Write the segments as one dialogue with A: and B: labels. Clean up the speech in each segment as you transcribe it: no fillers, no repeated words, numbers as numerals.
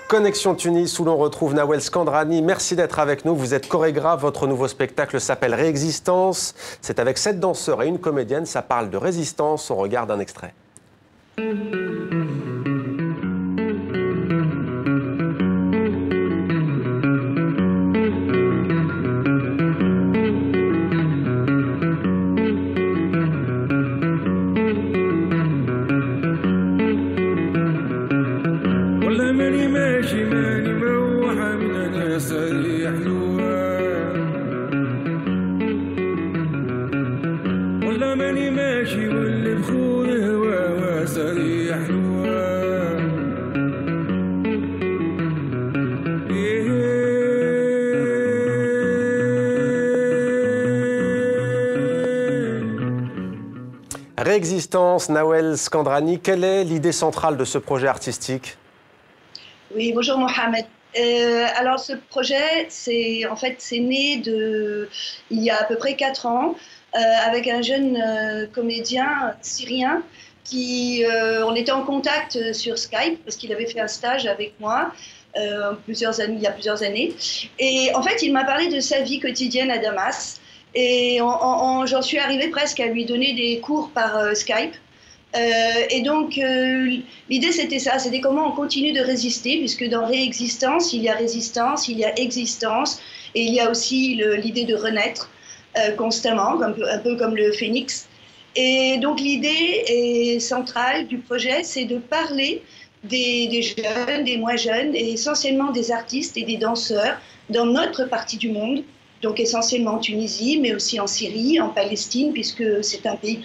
A: Connexion Tunis, où l'on retrouve Nawel Skandrani. Merci d'être avec nous. Vous êtes chorégraphe. Votre nouveau spectacle s'appelle Réexistence. C'est avec 7 danseurs et une comédienne. Ça parle de résistance. On regarde un extrait. Réexistence, Nawel Skandrani, quelle est l'idée centrale de ce projet artistique?
B: Oui, bonjour Mohamed. Alors ce projet, c'est né il y a à peu près 4 ans, avec un jeune comédien syrien on était en contact sur Skype parce qu'il avait fait un stage avec moi il y a plusieurs années. Et en fait, il m'a parlé de sa vie quotidienne à Damas. Et j'en suis arrivée presque à lui donner des cours par Skype. Et donc, l'idée, c'était ça, c'était comment on continue de résister, puisque dans Réexistence, il y a résistance, il y a existence, et il y a aussi l'idée de renaître constamment, un peu comme le phénix. Et donc, l'idée centrale du projet, c'est de parler des jeunes, des moins jeunes, et essentiellement des artistes et des danseurs dans notre partie du monde, donc essentiellement en Tunisie, mais aussi en Syrie, en Palestine, puisque c'est un pays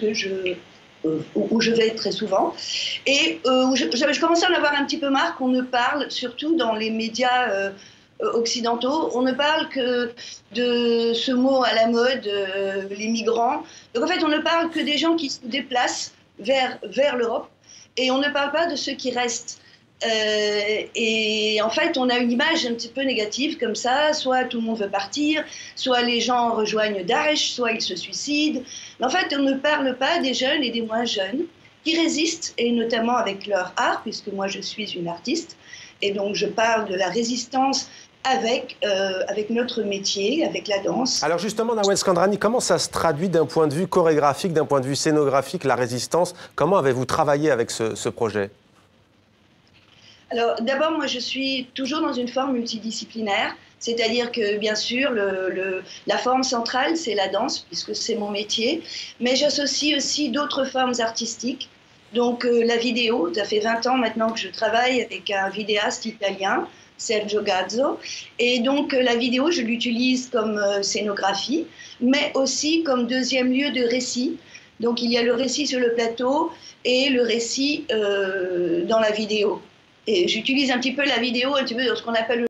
B: où je vais très souvent, et où je commençais à en avoir un petit peu marre qu'on ne parle, surtout dans les médias occidentaux, on ne parle que de ce mot à la mode, les migrants. Donc en fait, on ne parle que des gens qui se déplacent vers l'Europe, et on ne parle pas de ceux qui restent. Et en fait, on a une image un petit peu négative comme ça, soit tout le monde veut partir, soit les gens rejoignent Daesh, soit ils se suicident. Mais en fait, on ne parle pas des jeunes et des moins jeunes qui résistent, et notamment avec leur art, puisque moi je suis une artiste, et donc je parle de la résistance avec notre métier, avec la danse.
A: Alors justement, Nawel Skandrani, comment ça se traduit d'un point de vue chorégraphique, d'un point de vue scénographique, la résistance? Comment avez-vous travaillé avec ce projet?
B: Alors d'abord, moi je suis toujours dans une forme multidisciplinaire, c'est-à-dire que bien sûr la forme centrale c'est la danse puisque c'est mon métier, mais j'associe aussi d'autres formes artistiques, donc la vidéo. Ça fait 20 ans maintenant que je travaille avec un vidéaste italien, Sergio Gazzo, et donc la vidéo je l'utilise comme scénographie, mais aussi comme deuxième lieu de récit. Donc il y a le récit sur le plateau et le récit dans la vidéo. Et j'utilise un petit peu la vidéo, un petit peu dans ce qu'on appelle